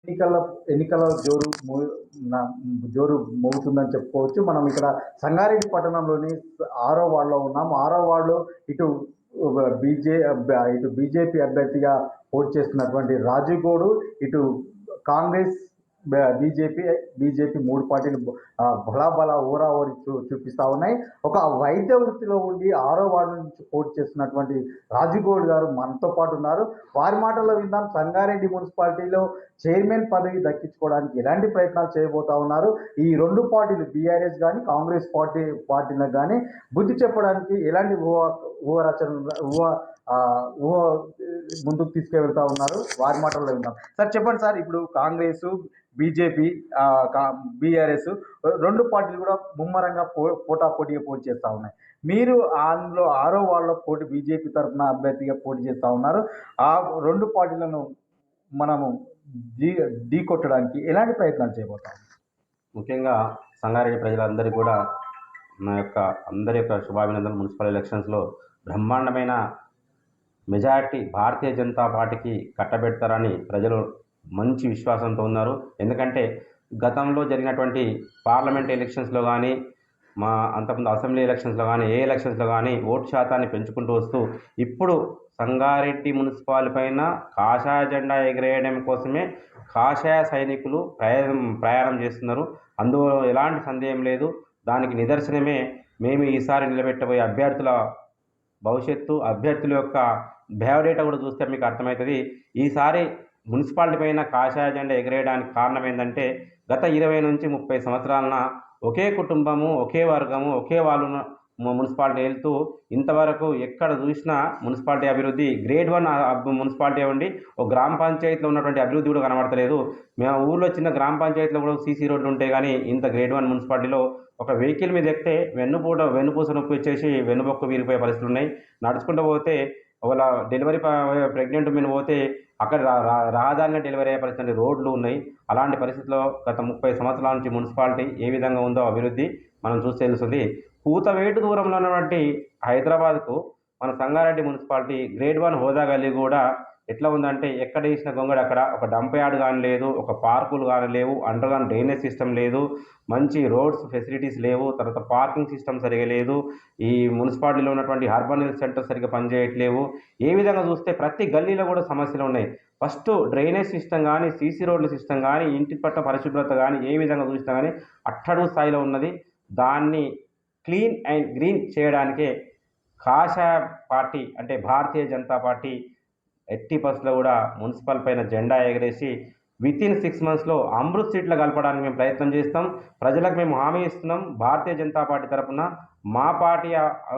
ఎన్నికల ఎన్నికల జోరు మోగుతుందని చెప్పుకోవచ్చు. మనం ఇక్కడ సంగారెడ్డి పట్టణంలోని 6వ వార్డులో ఉన్నాం. 6వ వార్డులో ఇటు ఇటు బీజేపీ అభ్యర్థిగా పోటీ చేస్తున్నటువంటి రాజు గౌడ్, ఇటు కాంగ్రెస్, బీజేపీ 3 పార్టీలు బలాబల ఓరాఓరి చూపిస్తా ఉన్నాయి. ఒక వైద్య వృత్తిలో ఉండి 6వ వార్డు నుంచి పోటీ చేస్తున్నటువంటి రాజుగౌడ్ గారు మనతో పాటు ఉన్నారు. వారి మాటల్లో విందాం. సంగారెడ్డి మున్సిపాలిటీలో చైర్మన్ పదవి దక్కించుకోవడానికి ఎలాంటి ప్రయత్నాలు చేయబోతా ఉన్నారు, ఈ 2 పార్టీలు బీఆర్ఎస్ కానీ కాంగ్రెస్ పార్టీలకు కానీ బుద్ధి చెప్పడానికి ఎలాంటి ఊహ ముందుకు తీసుకువెళ్తా ఉన్నారు, వారి మాటల్లో విందాం. సార్ చెప్పండి సార్, ఇప్పుడు కాంగ్రెస్, బీజేపీ, బీఆర్ఎస్ 2 పార్టీలు కూడా ముమ్మరంగా పోటాపోటీగా పోటీ చేస్తూ ఉన్నాయి. మీరు అందులో 6వ వార్డులో బీజేపీ తరఫున అభ్యర్థిగా పోటీ చేస్తూ ఉన్నారు. ఆ 2 పార్టీలను మనము ఢీ కొట్టడానికి ఎలాంటి ప్రయత్నాలు చేయబోతాం? ముఖ్యంగా సంగారెడ్డి ప్రజలందరికీ కూడా అందరి యొక్క శుభాభినందనలు. మున్సిపల్ ఎలక్షన్స్లో బ్రహ్మాండమైన మెజారిటీ భారతీయ జనతా పార్టీకి కట్టబెడతారని ప్రజలు మంచి విశ్వాసంతో ఉన్నారు. ఎందుకంటే గతంలో జరిగినటువంటి పార్లమెంట్ ఎలక్షన్స్లో కానీ, అంతకుముందు అసెంబ్లీ ఎలక్షన్స్లో కానీ, ఏ ఎలక్షన్స్లో కానీ ఓటు శాతాన్ని పెంచుకుంటూ వస్తూ ఇప్పుడు సంగారెడ్డి మున్సిపాలిటీ పైన కాషాయ జెండా ఎగిరేయడం కోసమే కాషాయ సైనికులు ప్రయాణం చేస్తున్నారు. అందులో ఎలాంటి సందేహం లేదు. దానికి నిదర్శనమే మేము ఈసారి నిలబెట్టబోయే అభ్యర్థుల భవిష్యత్తు, అభ్యర్థుల యొక్క బయోడేటా కూడా చూస్తే మీకు అర్థమవుతుంది. ఈసారి మున్సిపాలిటీ పైన కాషాయ జెండా ఎగిరేయడానికి కారణం ఏంటంటే గత 20 నుంచి 30 సంవత్సరాలన ఒకే కుటుంబము, ఒకే వర్గము, ఒకే వాళ్ళు మున్సిపాలిటీ వెళ్తూ ఇంతవరకు ఎక్కడ చూసినా మున్సిపాలిటీ అభివృద్ధి గ్రేడ్ 1 మున్సిపాలిటీ ఉండి ఒక గ్రామ పంచాయతీలో ఉన్నటువంటి అభివృద్ధి కూడా కనబడతలేదు. మేము ఊళ్ళో చిన్న గ్రామ పంచాయతీలో కూడా సీసీ రోడ్లు ఉంటాయి, కానీ ఇంత గ్రేడ్ 1 మున్సిపాలిటీలో ఒక వెహికల్ మీద ఎక్కితే వెన్నుపూస నొప్పి వచ్చేసి వెన్నుబొక్క విరిగిపోయే పరిస్థితులు ఉన్నాయి. నడుచుకుంటూ పోతే ఒకవేళ డెలివరీ ప్రెగ్నెంట్ మీద పోతే అక్కడ రహదారిలో డెలివరీ అయ్యే పరిస్థితి రోడ్లు ఉన్నాయి. అలాంటి పరిస్థితుల్లో గత 30 సంవత్సరాల నుంచి మున్సిపాలిటీ ఏ విధంగా ఉందో అభివృద్ధి మనం చూస్తే తెలుస్తుంది. కూతవేటు దూరంలో ఉన్నటువంటి హైదరాబాద్కు మన సంగారెడ్డి మున్సిపాలిటీ గ్రేడ్ 1 హోదా కలిగి కూడా ఎట్లా ఉందంటే ఎక్కడ వేసిన గొంగడు అక్కడ. ఒక డంప్ యార్డ్ కానీ లేదు, ఒక పార్కులు కానీ లేవు, అండర్ గ్రౌండ్ డ్రైనేజ్ సిస్టమ్ లేదు, మంచి రోడ్స్ ఫెసిలిటీస్ లేవు, తర్వాత పార్కింగ్ సిస్టమ్ సరిగా లేదు, ఈ మున్సిపాలిటీలో ఉన్నటువంటి అర్బన్ హెల్త్ సెంటర్ సరిగ్గా పనిచేయట్లేవు. ఏ విధంగా చూస్తే ప్రతి గల్లీలో కూడా సమస్యలు ఉన్నాయి. ఫస్ట్ డ్రైనేజ్ సిస్టమ్ కానీ, సీసీ రోడ్ల సిస్టమ్ కానీ, ఇంటి పట్ల పరిశుభ్రత కానీ ఏ విధంగా చూసినా కానీ అట్టడుగు స్థాయిలో ఉన్నది. దాన్ని క్లీన్ అండ్ గ్రీన్ చేయడానికే కాషాయ పార్టీ అంటే భారతీయ జనతా పార్టీ 80% కూడా మున్సిపల్ పైన జెండా ఎగరేసి వితిన్ 6 మంత్స్లో అమృత్ సీట్లు కలపడానికి మేము ప్రయత్నం చేస్తాం. ప్రజలకు మేము హామీ ఇస్తున్నాం. భారతీయ జనతా పార్టీ తరఫున మా పార్టీ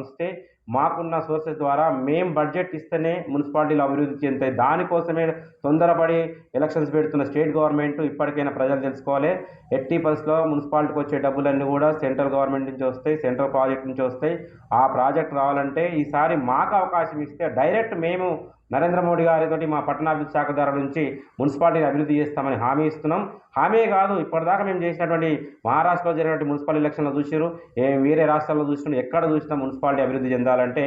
వస్తే మాకున్న సోర్సెస్ ద్వారా మేము బడ్జెట్ ఇస్తేనే మున్సిపాలిటీలో అభివృద్ధి చెందుతాయి. దానికోసమే తొందరపడి ఎలక్షన్స్ పెడుతున్న స్టేట్ గవర్నమెంట్ ఇప్పటికైనా ప్రజలు తెలుసుకోవాలి. 80% మున్సిపాలిటీకి వచ్చే డబ్బులన్నీ కూడా సెంట్రల్ గవర్నమెంట్ నుంచి వస్తాయి, సెంట్రల్ ప్రాజెక్ట్ నుంచి వస్తాయి. ఆ ప్రాజెక్ట్ రావాలంటే ఈసారి మాకు అవకాశం ఇస్తే డైరెక్ట్ మేము నరేంద్ర మోడీ గారితో మా పట్టణాభివృద్ధి శాఖ ద్వారా నుంచి మున్సిపాలిటీని అభివృద్ధి చేస్తామని హామీ ఇస్తున్నాం. హామీ కాదు, ఇప్పటిదాకా మేము చేసినటువంటి మహారాష్ట్రలో జరిగినటువంటి మున్సిపల్ ఎలక్షన్లో చూసారు, వేరే రాష్ట్రాల్లో చూసినా ఎక్కడ చూసినా మున్సిపాలిటీ అభివృద్ధి చెందాలంటే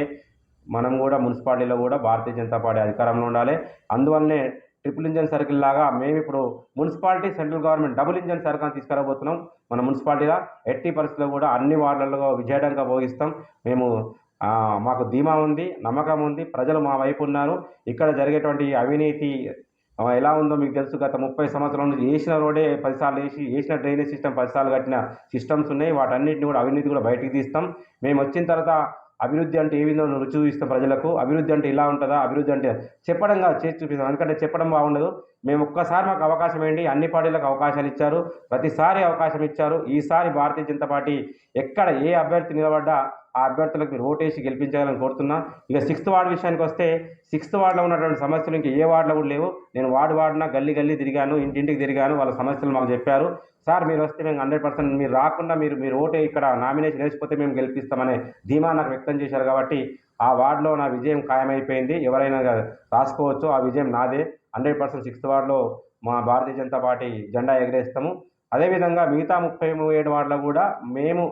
మనం కూడా మున్సిపాలిటీలో కూడా భారతీయ జనతా పార్టీ అధికారంలో ఉండాలి. అందువల్లనే ట్రిపుల్ ఇంజన్ సర్కిల్ లాగా మేము ఇప్పుడు municipality central government double engine circle తీసుకురాబోతున్నాం. మన మున్సిపాలిటీగా 80% కూడా అన్ని వార్డులలో విజయడంగా భోగిస్తాం. మేము మాకు ధీమా ఉంది, నమ్మకం ఉంది, ప్రజలు మా వైపు ఉన్నారు. ఇక్కడ జరిగేటువంటి అవినీతి ఎలా ఉందో మీకు తెలుసు. గత 30 సంవత్సరాల నుంచి వేసిన రోడే 10 సార్లు వేసిన డ్రైనేజ్ సిస్టమ్ 10 సార్లు కట్టిన సిస్టమ్స్ ఉన్నాయి. వాటన్నిటిని కూడా అవినీతి కూడా బయటికి తీస్తాం. మేము వచ్చిన తర్వాత అభివృద్ధి అంటే ఏ విధంగా రుచి చూపిస్తాం ప్రజలకు. అభివృద్ధి అంటే ఇలా ఉంటుందా, అభివృద్ధి అంటే చెప్పడంగా చేసి చూపిస్తాం. ఎందుకంటే చెప్పడం బాగుండదు. మేము ఒక్కసారి మాకు అవకాశం ఏంటి, అన్ని పార్టీలకు అవకాశాలు ఇచ్చారు, ప్రతిసారి అవకాశం ఇచ్చారు. ఈసారి భారతీయ జనతా పార్టీ ఎక్కడ ఏ అభ్యర్థి నిలబడ్డా ఆ అభ్యర్థులకు మీరు ఓటేసి గెలిపించాలని కోరుతున్నా. ఇక 6th వార్డు విషయానికి వస్తే 6th వార్డులో ఉన్నటువంటి సమస్యలు ఇంకా ఏ వార్డులో కూడా లేవు. నేను వార్డున గల్లీ తిరిగాను, ఇంటింటికి తిరిగాను, వాళ్ళ సమస్యలు మాకు చెప్పారు. సార్ మీరు వస్తే మేము 100% మీరు రాకుండా మీరు ఓటే ఇక్కడ నామినేషన్ వేసిపోతే మేము గెలిపిస్తామనే ధీమా నాకు వ్యక్తం చేశారు. కాబట్టి ఆ వార్డులో నా విజయం ఖాయమైపోయింది. ఎవరైనా రాసుకోవచ్చు, ఆ విజయం నాదే. 100% 6th వార్డులో మా భారతీయ జనతా పార్టీ జెండా ఎగరేస్తాము. అదేవిధంగా మిగతా 37 వార్డులో కూడా మేము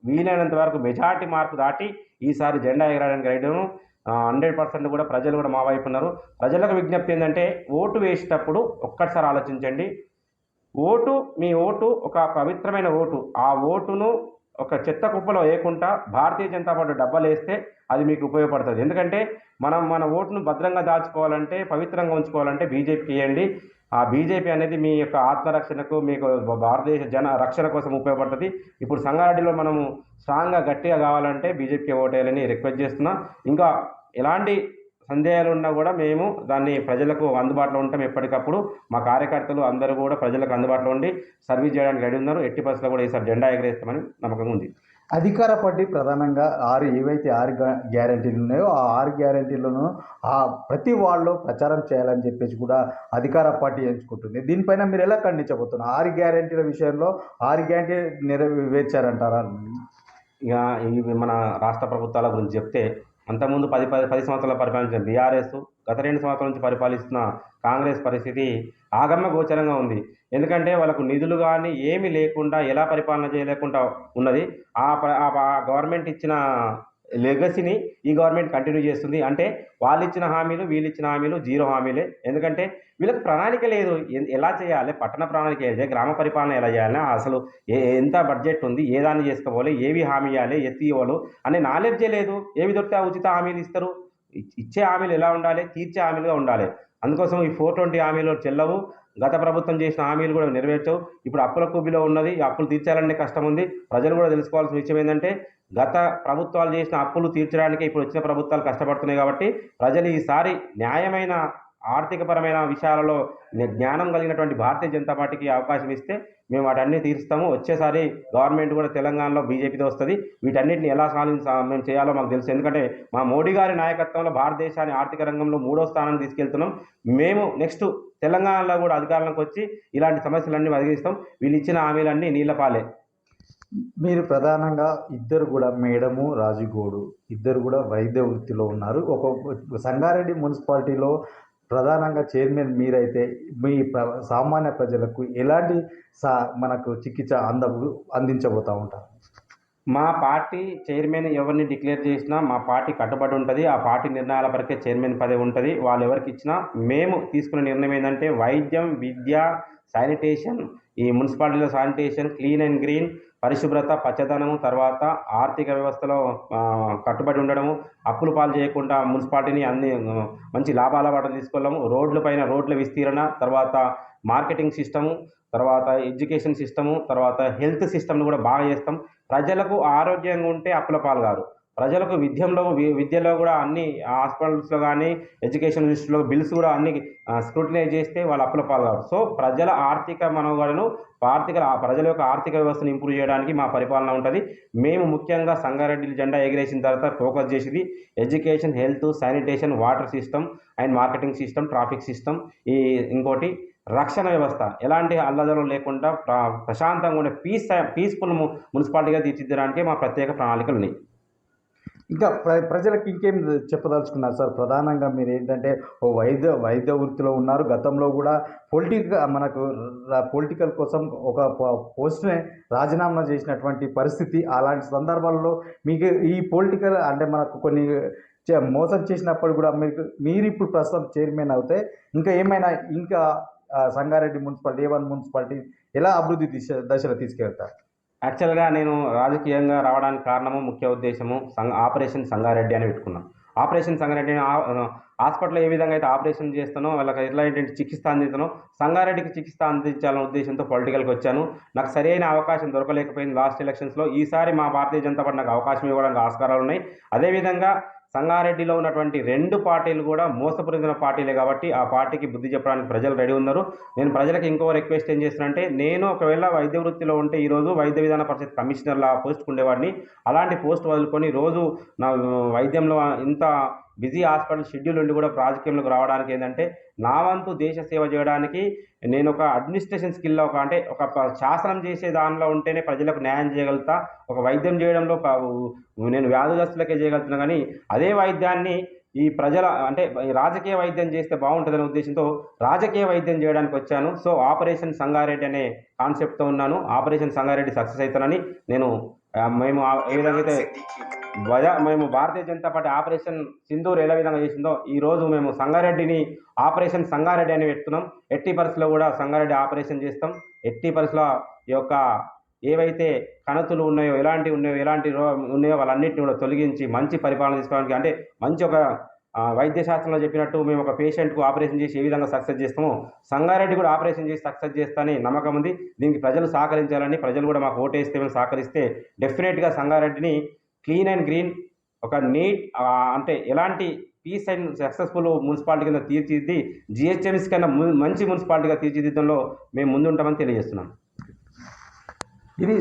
వీలైనంత వరకు మెజార్టీ మార్కు దాటి ఈసారి జెండా ఎగరడానికి రెడీను. 100% కూడా ప్రజలు కూడా మా వైపు ఉన్నారు. ప్రజలకు విజ్ఞప్తి ఏంటంటే ఓటు వేసేటప్పుడు ఒక్కసారి ఆలోచించండి. మీ ఓటు ఒక పవిత్రమైన ఓటు. ఆ ఓటును ఒక చెత్త కుప్పలో వేయకుండా భారతీయ జనతా పార్టీ డబ్బాలు వేస్తే అది మీకు ఉపయోగపడుతుంది. ఎందుకంటే మనం మన ఓటును భద్రంగా దాచుకోవాలంటే, పవిత్రంగా ఉంచుకోవాలంటే బీజేపీకి ఇవ్వండి. ఆ బీజేపీ అనేది మీ యొక్క ఆత్మరక్షణకు, మీకు భారతదేశ జన రక్షణ కోసం ఉపయోగపడుతుంది. ఇప్పుడు సంగారెడ్డిలో మనము స్ట్రాంగ్గా గట్టిగా కావాలంటే బీజేపీకి ఓటేయాలని రిక్వెస్ట్ చేస్తున్నా. ఇంకా ఎలాంటి సందేహాలు ఉన్నా కూడా మేము దాన్ని ప్రజలకు అందుబాటులో ఉంటాం. ఎప్పటికప్పుడు మా కార్యకర్తలు అందరూ కూడా ప్రజలకు అందుబాటులో ఉండి సర్వీస్ చేయడానికి రెడీ ఉన్నారు. ఎట్టి పరిస్థితుల్లో కూడా ఈసారి జెండా ఎగరేస్తామని నమ్మకంగా ఉంది. అధికార పార్టీ ప్రధానంగా ఏవైతే 6 గ్యారెంటీలు ఉన్నాయో ఆ 6 గ్యారెంటీలను ప్రతి వాళ్ళు ప్రచారం చేయాలని చెప్పేసి కూడా అధికార పార్టీ ఎంచుకుంటుంది. దీనిపైన మీరు ఎలా ఖండించబోతున్నారు? 6 గ్యారెంటీల విషయంలో 6 గ్యారెంటీ నెరవేర్చారంటారా? ఇక ఇవి మన రాష్ట్ర ప్రభుత్వాల గురించి చెప్తే, అంతకుముందు 10 సంవత్సరాలు పరిపాలించిన బీఆర్ఎస్, గత 2 సంవత్సరాల నుంచి పరిపాలిస్తున్న కాంగ్రెస్ పరిస్థితి ఆగమ్య గోచరంగా ఉంది. ఎందుకంటే వాళ్ళకు నిధులు కానీ ఏమీ లేకుండా ఎలా పరిపాలన చేయలేకుండా ఉన్నది. ఆ గవర్నమెంట్ ఇచ్చిన లెగసీని ఈ గవర్నమెంట్ కంటిన్యూ చేస్తుంది. అంటే వాళ్ళు ఇచ్చిన హామీలు, వీళ్ళు ఇచ్చిన హామీలు జీరో హామీలే. ఎందుకంటే వీళ్ళకి ప్రణాళిక లేదు. ఎలా చేయాలి, పట్టణ ప్రణాళిక ఏదే, గ్రామ పరిపాలన ఎలా చేయాలి, అసలు ఎంత బడ్జెట్ ఉంది, ఏ దాన్ని చేసుకోవాలి, ఏవి హామీ ఇవ్వాలి, ఎత్తి ఇవ్వాలి అనే నాలెడ్జే లేదు. ఏవి దొరికితే ఆ ఉచిత హామీలు ఇస్తారు. ఇచ్చే హామీలు ఎలా ఉండాలి, తీర్చే హామీలుగా ఉండాలి. అందుకోసం ఈ 420 హామీలు చెల్లవు. గత ప్రభుత్వం చేసిన హామీలు కూడా నెరవేర్చవు. ఇప్పుడు అప్పుల కుబ్బిలో ఉన్నది. ఈ అప్పులు తీర్చాలంటే కష్టం ఉంది. ప్రజలు కూడా తెలుసుకోవాల్సిన విషయం ఏంటంటే, గత ప్రభుత్వాలు చేసిన అప్పులు తీర్చడానికి ఇప్పుడు వచ్చిన ప్రభుత్వాలు కష్టపడుతున్నాయి. కాబట్టి ప్రజలు ఈసారి న్యాయమైన ఆర్థికపరమైన విషయాలలో జ్ఞానం కలిగినటువంటి భారతీయ జనతా పార్టీకి అవకాశం ఇస్తే మేము వాటన్నీ తీరుస్తాము. వచ్చేసారి గవర్నమెంట్ కూడా తెలంగాణలో బీజేపీతో వస్తుంది. వీటన్నిటిని ఎలా మేము చేయాలో మాకు తెలుసు. ఎందుకంటే మా మోడీ గారి నాయకత్వంలో భారతదేశాన్ని ఆర్థిక రంగంలో 3వ స్థానానికి తీసుకెళ్తున్నాం. మేము నెక్స్ట్ తెలంగాణలో కూడా అధికారంలోకి వచ్చి ఇలాంటి సమస్యలన్నీ పరిగణిస్తాం. వీళ్ళు ఇచ్చిన హామీలన్నీ నీళ్లపాలే. మీరు ప్రధానంగా ఇద్దరు కూడా మేడము రాజుగోడు ఇద్దరు కూడా వైద్య వృత్తిలో ఉన్నారు. సంగారెడ్డి మున్సిపాలిటీలో ప్రధానంగా చైర్మన్ మీరైతే మీ సామాన్య ప్రజలకు ఎలాంటి మనకు చికిత్స అందించబోతూ ఉంటారు? మా పార్టీ చైర్మన్ ఎవరిని డిక్లేర్ చేసినా మా పార్టీ కట్టుబడి ఉంటుంది. ఆ పార్టీ నిర్ణయాల వరకే చైర్మన్ పదవి ఉంటుంది. వాళ్ళు ఎవరికి ఇచ్చినా మేము తీసుకునే నిర్ణయం ఏంటంటే, వైద్యం, విద్య, శానిటేషన్, ఈ మున్సిపాలిటీలో శానిటేషన్, క్లీన్ అండ్ గ్రీన్, పరిశుభ్రత, పచ్చదనము, తర్వాత ఆర్థిక వ్యవస్థలో కట్టుబడి ఉండడము, అప్పులు పాలు చేయకుండా మున్సిపాలిటీని అన్ని మంచి లాభాల బాట తీసుకెళ్ళము. రోడ్ల విస్తీరణ, తర్వాత మార్కెటింగ్ సిస్టము, తర్వాత ఎడ్యుకేషన్ సిస్టము, తర్వాత హెల్త్ సిస్టమ్ను కూడా బాగా చేస్తాం. ప్రజలకు ఆరోగ్యంగా ఉంటే అప్పుల పాలు కాదు. ప్రజలకు విద్యలో కూడా అన్ని హాస్పిటల్స్లో కానీ ఎడ్యుకేషన్ ఇన్స్టిట్యూట్లో బిల్స్ కూడా అన్ని స్క్రూటినైజ్ చేస్తే వాళ్ళు అప్పుల పాలు కాదు. సో ప్రజల ఆర్థిక మనుగడను, ప్రజల యొక్క ఆర్థిక వ్యవస్థను ఇంప్రూవ్ చేయడానికి మా పరిపాలన ఉంటుంది. మేము ముఖ్యంగా సంగారెడ్డి జెండా ఎగిరేసిన తర్వాత ఫోకస్ చేసేది education, health, sanitation, water system and marketing system, traffic system. ఇంకోటి రక్షణ వ్యవస్థ ఎలాంటి అల్లదలు లేకుండా ప్రశాంతంగా ఉండే పీస్ఫుల్ మున్సిపాలిటీగా తీర్చిదిద్దడానికి మా ప్రత్యేక ప్రణాళికలు ఉన్నాయి. ఇంకా ప్రజలకు ఇంకేం చెప్పదలుచుకున్నారు సార్? ప్రధానంగా మీరు ఏంటంటే వైద్య వృత్తిలో ఉన్నారు. గతంలో కూడా పొలిటికల్ కోసం ఒక పోస్ట్ని రాజీనామా చేసినటువంటి పరిస్థితి. అలాంటి సందర్భాల్లో మీకు ఈ పొలిటికల్ అంటే మనకు కొన్ని మోసం చేసినప్పుడు కూడా మీరు ఇప్పుడు ప్రస్తుతం చైర్మన్ అవుతే ఇంకా సంగారెడ్డి మున్సిపాలిటీ, A1 మున్సిపాలిటీ ఎలా అభివృద్ధి దశలో తీసుకెళ్తారు? యాక్చువల్గా నేను రాజకీయంగా రావడానికి కారణము, ముఖ్య ఉద్దేశము ఆపరేషన్ సంగారెడ్డి అని పెట్టుకున్నాను. ఆపరేషన్ సంగారెడ్డి హాస్పిటల్లో ఏ విధంగా అయితే ఆపరేషన్ చేస్తానో, వాళ్ళకి ఎట్లా ఏంటంటే చికిత్స అందిస్తానో, సంగారెడ్డికి చికిత్స అందించాలనే ఉద్దేశంతో పొలిటికల్కి వచ్చాను. నాకు సరైన అవకాశం దొరకలేకపోయింది లాస్ట్ ఎలక్షన్స్లో. ఈసారి మా భారతీయ జనతా పార్టీ నాకు అవకాశం ఇవ్వడానికి ఆస్కారాలు ఉన్నాయి. అదేవిధంగా సంగారెడ్డిలో ఉన్నటువంటి 2 పార్టీలు కూడా మోసపూరిత పార్టీలే కాబట్టి ఆ పార్టీకి బుద్ధి చెప్పడానికి ప్రజలు రెడీ ఉన్నారు. నేను ప్రజలకు ఇంకో రిక్వెస్ట్ ఏం చేస్తున్నానంటే, నేను ఒకవేళ వైద్య వృత్తిలో ఉంటే ఈరోజు వైద్య విధాన పరిషత్ కమిషనర్ల పోస్ట్కి ఉండేవాడిని. అలాంటి పోస్ట్ వదులుకొని రోజు నా వైద్యంలో ఇంత బిజీ హాస్పిటల్ షెడ్యూల్ ఉండి కూడా రాజకీయంలోకి రావడానికి ఏంటంటే, నా వంతు దేశ సేవ చేయడానికి నేను ఒక అడ్మినిస్ట్రేషన్ స్కిల్లో ఒక శాసనం చేసే దానిలో ఉంటేనే ప్రజలకు న్యాయం చేయగలుగుతా. ఒక వైద్యం చేయడంలో నేను వ్యాధిగ్రస్తులకే చేయగలుగుతున్నా. కానీ అదే వైద్యాన్ని ఈ రాజకీయ వైద్యం చేస్తే బాగుంటుందనే ఉద్దేశంతో రాజకీయ వైద్యం చేయడానికి వచ్చాను. సో ఆపరేషన్ సంగారెడ్డి అనే కాన్సెప్ట్తో ఉన్నాను. ఆపరేషన్ సంగారెడ్డి సక్సెస్ అవుతానని మేము ఏ విధంగా అయితే మేము భారతీయ జనతా పార్టీ ఆపరేషన్ సింధూర్ ఏ విధంగా చేసిందో ఈరోజు మేము సంగారెడ్డిని ఆపరేషన్ సంగారెడ్డి అని పెడుతున్నాం. ఎట్టి పరిస్థితుల్లో కూడా సంగారెడ్డి ఆపరేషన్ చేస్తాం. ఎట్టి పరిస్థితుల్లో ఈ యొక్క ఏవైతే కణతులు ఉన్నాయో ఎలాంటి ఉన్నాయో వాళ్ళన్నింటినీ కూడా తొలగించి మంచి పరిపాలన తీసుకోవడానికి, అంటే మంచి ఒక వైద్య శాస్త్రంలో చెప్పినట్టు మేము ఒక పేషెంట్కు ఆపరేషన్ చేసి ఏ విధంగా సక్సెస్ చేస్తామో సంగారెడ్డి కూడా ఆపరేషన్ చేసి సక్సెస్ చేస్తానని నమ్మకం ఉంది. దీనికి ప్రజలు సహకరించాలని, ప్రజలు కూడా మాకు ఓటేస్తే మేము సహకరిస్తే డెఫినెట్గా సంగారెడ్డిని క్లీన్ అండ్ గ్రీన్, ఒక నీట్ అంటే ఎలాంటి పీస్ అండ్ సక్సెస్ఫుల్ మున్సిపాలిటీ కింద తీర్చిదిద్ది జిహెచ్ఎంసీ కన్నా మంచి మున్సిపాలిటీగా తీర్చిదిద్దడంలో మేము ముందుంటామని తెలియజేస్తున్నాం. ఇది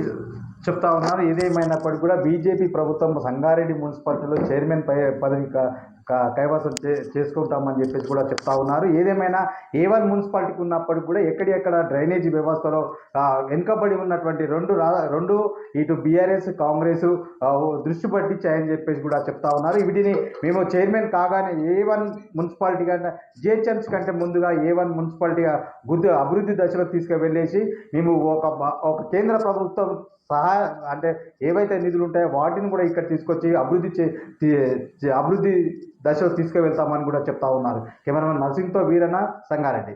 చెప్తా ఉన్నారు. ఏదేమైనప్పటికీ కూడా బీజేపీ ప్రభుత్వం సంగారెడ్డి మున్సిపాలిటీలో చైర్మన్ పదవి కైవసం చేసుకుంటామని చెప్పేసి కూడా చెప్తా ఉన్నారు. ఏదేమైనా A1 మున్సిపాలిటీకి ఉన్నప్పటికి కూడా ఎక్కడెక్కడ డ్రైనేజీ వ్యవస్థలో వెనుకబడి ఉన్నటువంటి రెండు ఇటు బీఆర్ఎస్ కాంగ్రెస్ దృష్టి పట్టించాయని చెప్పేసి కూడా చెప్తా ఉన్నారు. వీటిని మేము చైర్మన్ కాగానే A1 మున్సిపాలిటీ కంటే జిహెచ్ఎంసీ కంటే ముందుగా A1 మున్సిపాలిటీగా అభివృద్ధి దశలో తీసుకువెళ్ళేసి మేము ఒక కేంద్ర ప్రభుత్వం అంటే ఏవైతే నిధులు ఉంటాయో వాటిని కూడా ఇక్కడ తీసుకొచ్చి అభివృద్ధి దశలో తీసుకువెళ్తామని కూడా చెప్తా ఉన్నారు. కెమెరామెన్ నర్సింగ్తో వీరన్న, సంగారెడ్డి.